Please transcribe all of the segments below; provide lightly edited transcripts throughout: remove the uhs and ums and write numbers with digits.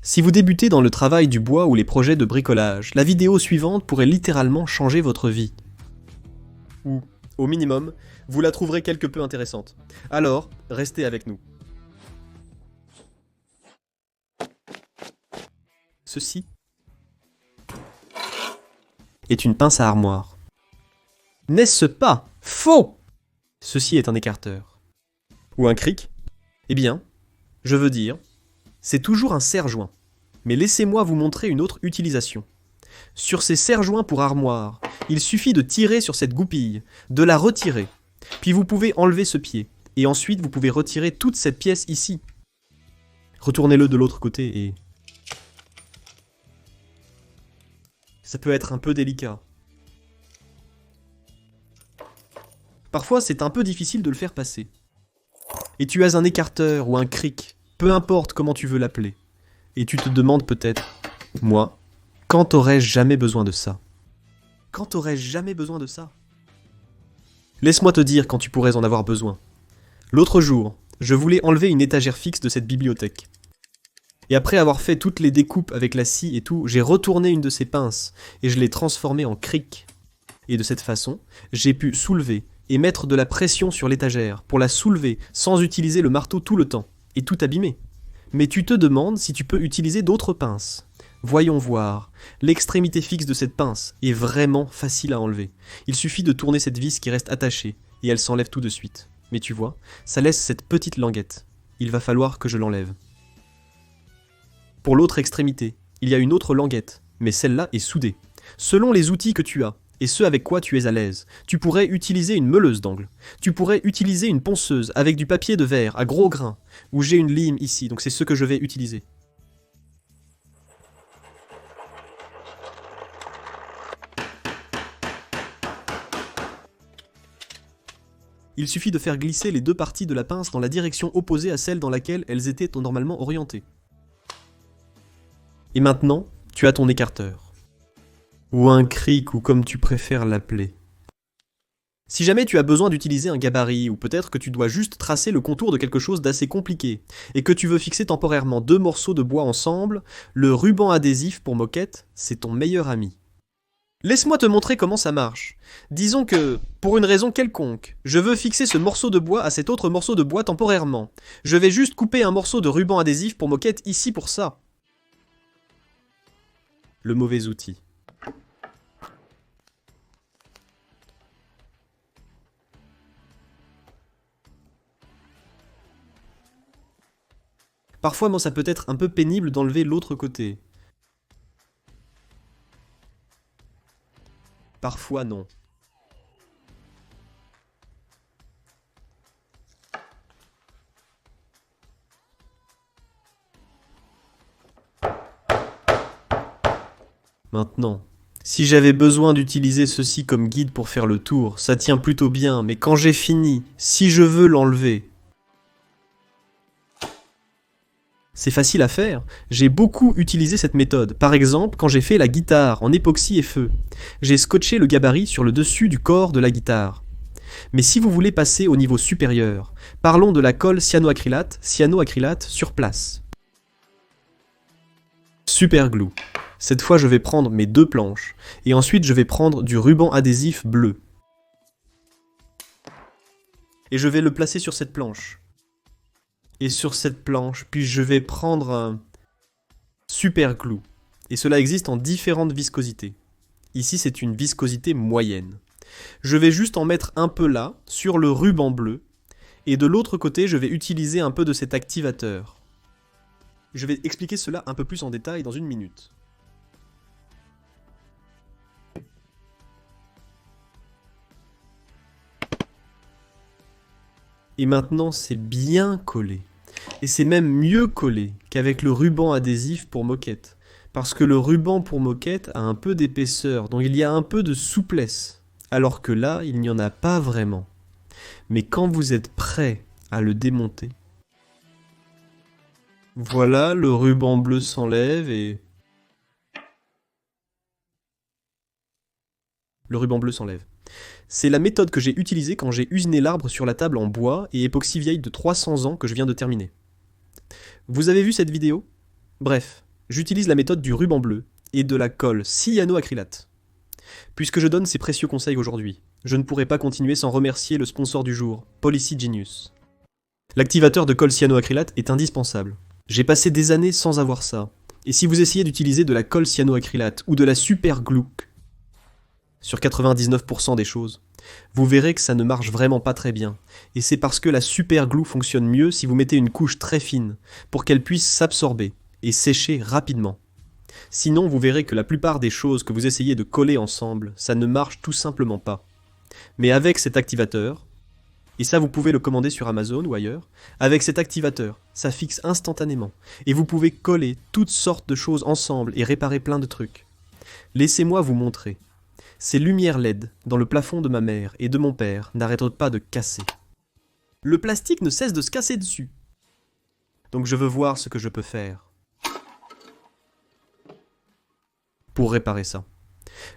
Si vous débutez dans le travail du bois ou les projets de bricolage, la vidéo suivante pourrait littéralement changer votre vie. Ou, au minimum, vous la trouverez quelque peu intéressante. Alors, restez avec nous. Ceci est une pince à armoire. N'est-ce pas faux? Ceci est un écarteur. Ou un cric? Eh bien, je veux dire, c'est toujours un serre-joint. Mais laissez-moi vous montrer une autre utilisation. Sur ces serre-joints pour armoire, il suffit de tirer sur cette goupille, de la retirer. Puis vous pouvez enlever ce pied. Et ensuite, vous pouvez retirer toute cette pièce ici. Retournez-le de l'autre côté et... ça peut être un peu délicat. Parfois, c'est un peu difficile de le faire passer. Et tu as un écarteur ou un cric, peu importe comment tu veux l'appeler. Et tu te demandes peut-être, moi, quand aurais-je jamais besoin de ça? Quand aurais-je jamais besoin de ça? Laisse-moi te dire quand tu pourrais en avoir besoin. L'autre jour, je voulais enlever une étagère fixe de cette bibliothèque. Et après avoir fait toutes les découpes avec la scie et tout, j'ai retourné une de ces pinces et je l'ai transformée en cric. Et de cette façon, j'ai pu soulever et mettre de la pression sur l'étagère pour la soulever sans utiliser le marteau tout le temps et tout abîmer. Mais tu te demandes si tu peux utiliser d'autres pinces. Voyons voir. L'extrémité fixe de cette pince est vraiment facile à enlever. Il suffit de tourner cette vis qui reste attachée et elle s'enlève tout de suite. Mais tu vois, ça laisse cette petite languette. Il va falloir que je l'enlève. Pour l'autre extrémité, il y a une autre languette, mais celle-là est soudée. Selon les outils que tu as, et ce avec quoi tu es à l'aise, tu pourrais utiliser une meuleuse d'angle. Tu pourrais utiliser une ponceuse avec du papier de verre à gros grains, où j'ai une lime ici, donc c'est ce que je vais utiliser. Il suffit de faire glisser les deux parties de la pince dans la direction opposée à celle dans laquelle elles étaient normalement orientées. Et maintenant, tu as ton écarteur. Ou un cric, ou comme tu préfères l'appeler. Si jamais tu as besoin d'utiliser un gabarit, ou peut-être que tu dois juste tracer le contour de quelque chose d'assez compliqué, et que tu veux fixer temporairement deux morceaux de bois ensemble, le ruban adhésif pour moquette, c'est ton meilleur ami. Laisse-moi te montrer comment ça marche. Disons que, pour une raison quelconque, je veux fixer ce morceau de bois à cet autre morceau de bois temporairement. Je vais juste couper un morceau de ruban adhésif pour moquette ici pour ça. Le mauvais outil. Parfois, moi, ça peut être un peu pénible d'enlever l'autre côté. Parfois, non. Maintenant, si j'avais besoin d'utiliser ceci comme guide pour faire le tour, ça tient plutôt bien, mais quand j'ai fini, si je veux l'enlever... C'est facile à faire, j'ai beaucoup utilisé cette méthode. Par exemple, quand j'ai fait la guitare en époxy et feu, j'ai scotché le gabarit sur le dessus du corps de la guitare. Mais si vous voulez passer au niveau supérieur, parlons de la colle cyanoacrylate sur place. Super glue. Cette fois, je vais prendre mes deux planches, et ensuite je vais prendre du ruban adhésif bleu. Et je vais le placer sur cette planche. Et sur cette planche, puis je vais prendre un super glue. Et cela existe en différentes viscosités. Ici, c'est une viscosité moyenne. Je vais juste en mettre un peu là, sur le ruban bleu, et de l'autre côté, je vais utiliser un peu de cet activateur. Je vais expliquer cela un peu plus en détail dans une minute. Et maintenant, c'est bien collé. Et c'est même mieux collé qu'avec le ruban adhésif pour moquette. Parce que le ruban pour moquette a un peu d'épaisseur, donc il y a un peu de souplesse. Alors que là, il n'y en a pas vraiment. Mais quand vous êtes prêt à le démonter, voilà, le ruban bleu s'enlève et... Le ruban bleu s'enlève. C'est la méthode que j'ai utilisée quand j'ai usiné l'arbre sur la table en bois et époxy vieille de 300 ans que je viens de terminer. Vous avez vu cette vidéo? Bref, j'utilise la méthode du ruban bleu et de la colle cyanoacrylate. Puisque je donne ces précieux conseils aujourd'hui, je ne pourrais pas continuer sans remercier le sponsor du jour, Policy Genius. L'activateur de colle cyanoacrylate est indispensable. J'ai passé des années sans avoir ça. Et si vous essayez d'utiliser de la colle cyanoacrylate ou de la super glue sur 99% des choses, vous verrez que ça ne marche vraiment pas très bien. Et c'est parce que la super glue fonctionne mieux si vous mettez une couche très fine, pour qu'elle puisse s'absorber et sécher rapidement. Sinon, vous verrez que la plupart des choses que vous essayez de coller ensemble, ça ne marche tout simplement pas. Mais avec cet activateur, et ça vous pouvez le commander sur Amazon ou ailleurs, avec cet activateur, ça fixe instantanément, et vous pouvez coller toutes sortes de choses ensemble et réparer plein de trucs. Laissez-moi vous montrer. Ces lumières LED dans le plafond de ma mère et de mon père n'arrêtent pas de casser. Le plastique ne cesse de se casser dessus. Donc je veux voir ce que je peux faire pour réparer ça.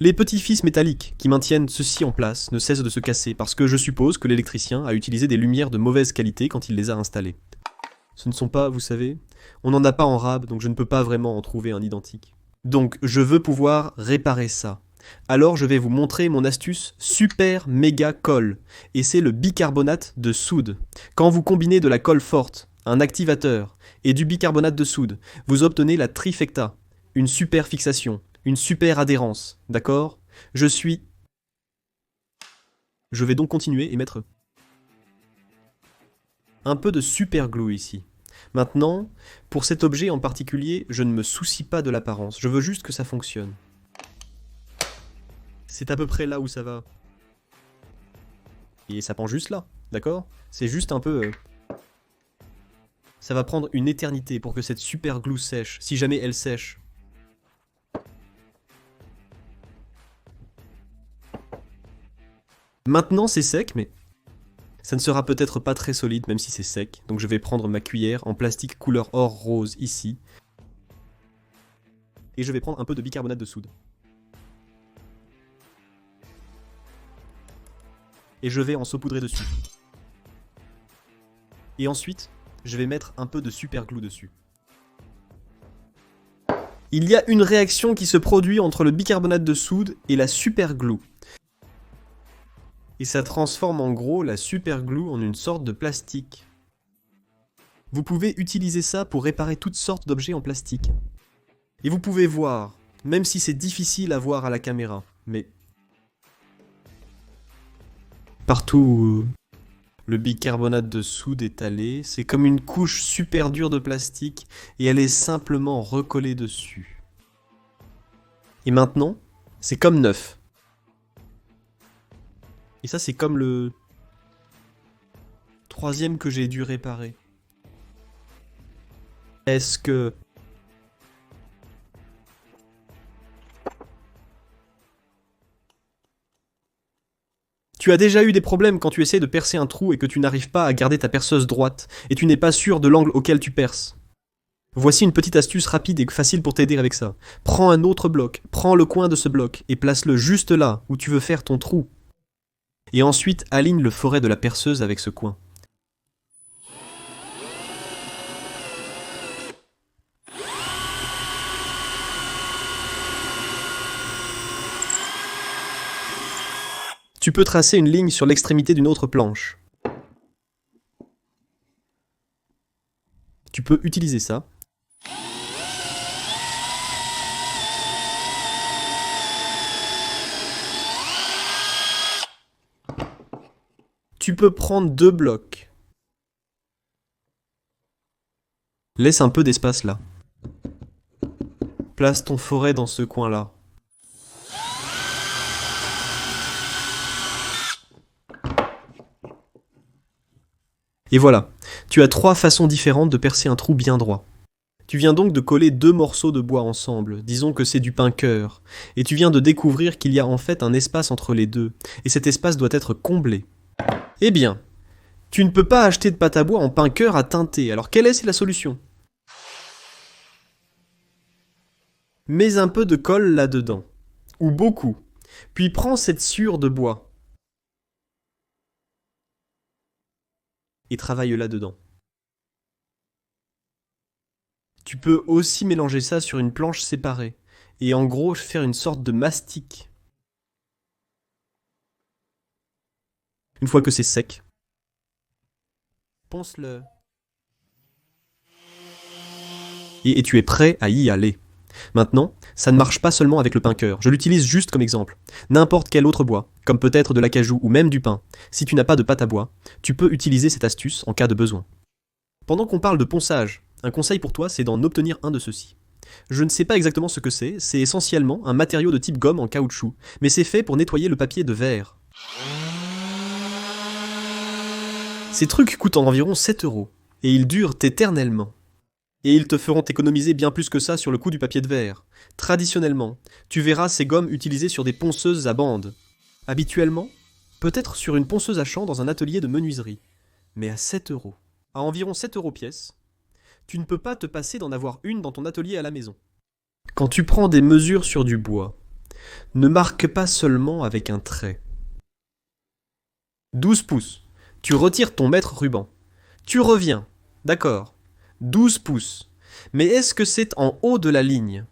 Les petits fils métalliques qui maintiennent ceci en place ne cessent de se casser parce que je suppose que l'électricien a utilisé des lumières de mauvaise qualité quand il les a installées. Ce ne sont pas, vous savez, on n'en a pas en rab, donc je ne peux pas vraiment en trouver un identique. Donc je veux pouvoir réparer ça. Alors je vais vous montrer mon astuce super méga colle, et c'est le bicarbonate de soude. Quand vous combinez de la colle forte, un activateur, et du bicarbonate de soude, vous obtenez la trifecta, une super fixation, une super adhérence, d'accord ? Je vais donc continuer et mettre un peu de super glue ici. Maintenant, pour cet objet en particulier, je ne me soucie pas de l'apparence, je veux juste que ça fonctionne. C'est à peu près là où ça va. Et ça prend juste là, d'accord ? C'est juste un peu... Ça va prendre une éternité pour que cette super glue sèche, si jamais elle sèche. Maintenant c'est sec, mais ça ne sera peut-être pas très solide même si c'est sec. Donc je vais prendre ma cuillère en plastique couleur or rose ici. Et je vais prendre un peu de bicarbonate de soude. Et je vais en saupoudrer dessus. Et ensuite, je vais mettre un peu de super glue dessus. Il y a une réaction qui se produit entre le bicarbonate de soude et la super glue. Et ça transforme en gros la super glue en une sorte de plastique. Vous pouvez utiliser ça pour réparer toutes sortes d'objets en plastique. Et vous pouvez voir, même si c'est difficile à voir à la caméra, mais partout où le bicarbonate de soude est allé, c'est comme une couche super dure de plastique et elle est simplement recollée dessus. Et maintenant, c'est comme neuf. Et ça, c'est comme le troisième que j'ai dû réparer. Est-ce que... Tu as déjà eu des problèmes quand tu essaies de percer un trou et que tu n'arrives pas à garder ta perceuse droite et tu n'es pas sûr de l'angle auquel tu perces. Voici une petite astuce rapide et facile pour t'aider avec ça. Prends un autre bloc, prends le coin de ce bloc et place-le juste là où tu veux faire ton trou. Et ensuite aligne le forêt de la perceuse avec ce coin. Tu peux tracer une ligne sur l'extrémité d'une autre planche. Tu peux utiliser ça. Tu peux prendre deux blocs. Laisse un peu d'espace là. Place ton forêt dans ce coin-là. Et voilà, tu as trois façons différentes de percer un trou bien droit. Tu viens donc de coller deux morceaux de bois ensemble, disons que c'est du pain-cœur, et tu viens de découvrir qu'il y a en fait un espace entre les deux, et cet espace doit être comblé. Eh bien, tu ne peux pas acheter de pâte à bois en pain-cœur à teinter, alors quelle est la solution ? Mets un peu de colle là-dedans, ou beaucoup, puis prends cette sciure de bois, et travaille là-dedans. Tu peux aussi mélanger ça sur une planche séparée, et en gros faire une sorte de mastic. Une fois que c'est sec, ponce-le. Et tu es prêt à y aller. Maintenant, ça ne marche pas seulement avec le pin-cœur, je l'utilise juste comme exemple. N'importe quel autre bois, comme peut-être de l'acajou ou même du pin, si tu n'as pas de pâte à bois, tu peux utiliser cette astuce en cas de besoin. Pendant qu'on parle de ponçage, un conseil pour toi, c'est d'en obtenir un de ceux-ci. Je ne sais pas exactement ce que c'est essentiellement un matériau de type gomme en caoutchouc, mais c'est fait pour nettoyer le papier de verre. Ces trucs coûtent environ 7 €, et ils durent éternellement. Et ils te feront économiser bien plus que ça sur le coût du papier de verre. Traditionnellement, tu verras ces gommes utilisées sur des ponceuses à bande. Habituellement, peut-être sur une ponceuse à champ dans un atelier de menuiserie. Mais à 7 €. À environ 7 € pièce, tu ne peux pas te passer d'en avoir une dans ton atelier à la maison. Quand tu prends des mesures sur du bois, ne marque pas seulement avec un trait. 12 pouces. Tu retires ton mètre ruban. Tu reviens. D'accord. 12 pouces. Mais est-ce que c'est en haut de la ligne?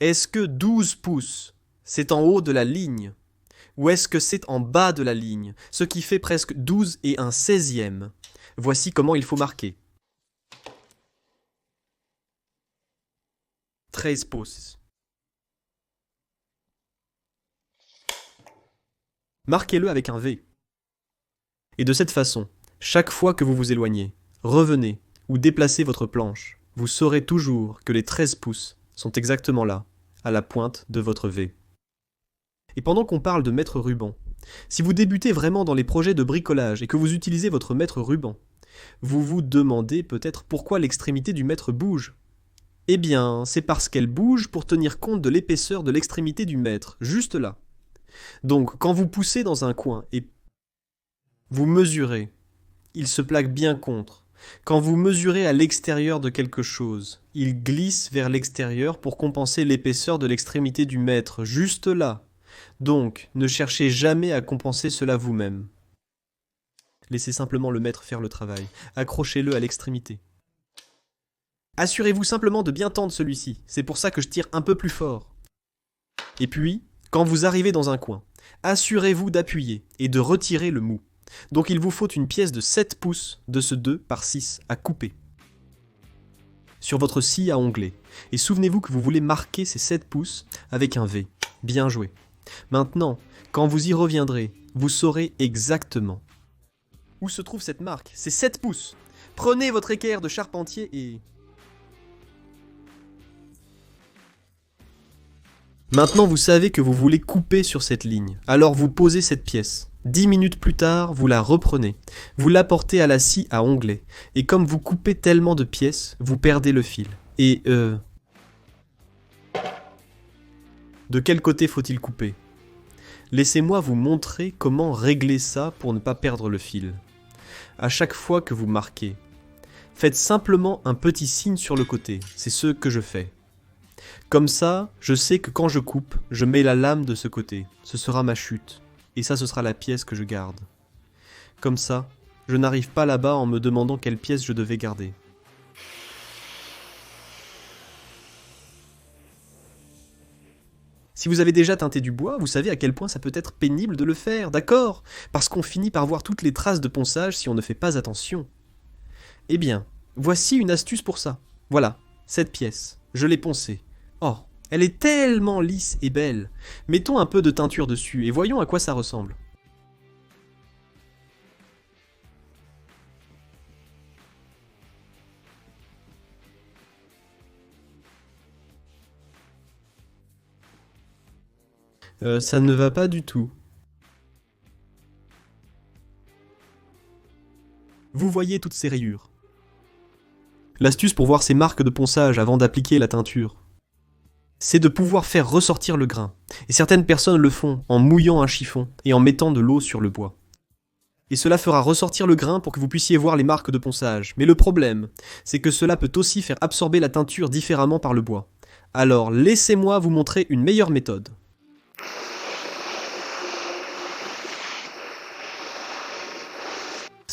Est-ce que 12 pouces, c'est en haut de la ligne? Ou est-ce que c'est en bas de la ligne, ce qui fait presque 12 et un 16e? Voici comment il faut marquer. 13 pouces. Marquez-le avec un V. Et de cette façon, chaque fois que vous vous éloignez, revenez ou déplacez votre planche, vous saurez toujours que les 13 pouces sont exactement là, à la pointe de votre V. Et pendant qu'on parle de mètre ruban, si vous débutez vraiment dans les projets de bricolage et que vous utilisez votre mètre ruban, vous vous demandez peut-être pourquoi l'extrémité du mètre bouge. Eh bien, c'est parce qu'elle bouge pour tenir compte de l'épaisseur de l'extrémité du mètre, juste là. Donc, quand vous poussez dans un coin et vous mesurez, il se plaque bien contre. Quand vous mesurez à l'extérieur de quelque chose, il glisse vers l'extérieur pour compenser l'épaisseur de l'extrémité du mètre, juste là. Donc, ne cherchez jamais à compenser cela vous-même. Laissez simplement le maître faire le travail. Accrochez-le à l'extrémité. Assurez-vous simplement de bien tendre celui-ci. C'est pour ça que je tire un peu plus fort. Et puis, quand vous arrivez dans un coin, assurez-vous d'appuyer et de retirer le mou. Donc il vous faut une pièce de 7 pouces de ce 2 par 6 à couper sur votre scie à ongler. Et souvenez-vous que vous voulez marquer ces 7 pouces avec un V. Bien joué. Maintenant, quand vous y reviendrez, vous saurez exactement où se trouve cette marque. C'est 7 pouces. Prenez votre équerre de charpentier et... Maintenant, vous savez que vous voulez couper sur cette ligne. Alors vous posez cette pièce. 10 minutes plus tard, vous la reprenez. Vous l'apportez à la scie à onglet. Et comme vous coupez tellement de pièces, vous perdez le fil. Et de quel côté faut-il couper? Laissez-moi vous montrer comment régler ça pour ne pas perdre le fil. À chaque fois que vous marquez, faites simplement un petit signe sur le côté. C'est ce que je fais. Comme ça, je sais que quand je coupe, je mets la lame de ce côté. Ce sera ma chute. Et ça, ce sera la pièce que je garde. Comme ça, je n'arrive pas là-bas en me demandant quelle pièce je devais garder. Si vous avez déjà teinté du bois, vous savez à quel point ça peut être pénible de le faire, d'accord? Parce qu'on finit par voir toutes les traces de ponçage si on ne fait pas attention. Eh bien, voici une astuce pour ça. Voilà, cette pièce, je l'ai poncée. Oh, elle est tellement lisse et belle. Mettons un peu de teinture dessus et voyons à quoi ça ressemble. Ça ne va pas du tout. Vous voyez toutes ces rayures. L'astuce pour voir ces marques de ponçage avant d'appliquer la teinture, c'est de pouvoir faire ressortir le grain. Et certaines personnes le font en mouillant un chiffon et en mettant de l'eau sur le bois. Et cela fera ressortir le grain pour que vous puissiez voir les marques de ponçage. Mais le problème, c'est que cela peut aussi faire absorber la teinture différemment par le bois. Alors laissez-moi vous montrer une meilleure méthode.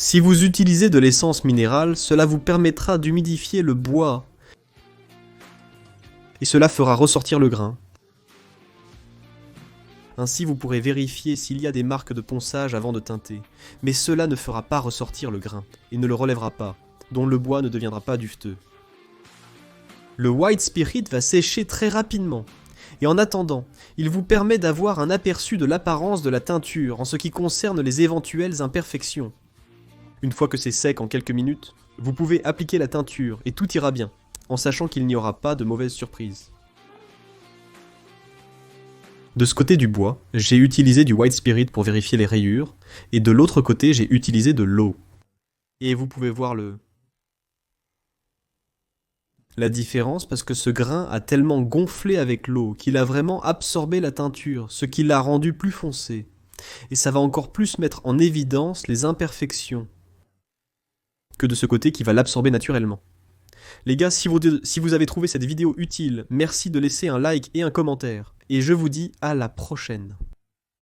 Si vous utilisez de l'essence minérale, cela vous permettra d'humidifier le bois. Et cela fera ressortir le grain. Ainsi vous pourrez vérifier s'il y a des marques de ponçage avant de teinter. Mais cela ne fera pas ressortir le grain, et ne le relèvera pas, dont le bois ne deviendra pas duveteux. Le White Spirit va sécher très rapidement, et en attendant, il vous permet d'avoir un aperçu de l'apparence de la teinture en ce qui concerne les éventuelles imperfections. Une fois que c'est sec en quelques minutes, vous pouvez appliquer la teinture et tout ira bien, en sachant qu'il n'y aura pas de mauvaises surprises. De ce côté du bois, j'ai utilisé du White Spirit pour vérifier les rayures, et de l'autre côté j'ai utilisé de l'eau. Et vous pouvez voir la différence parce que ce grain a tellement gonflé avec l'eau qu'il a vraiment absorbé la teinture, ce qui l'a rendu plus foncé. Et ça va encore plus mettre en évidence les imperfections que de ce côté qui va l'absorber naturellement. Les gars, si vous avez trouvé cette vidéo utile, merci de laisser un like et un commentaire. Et je vous dis à la prochaine.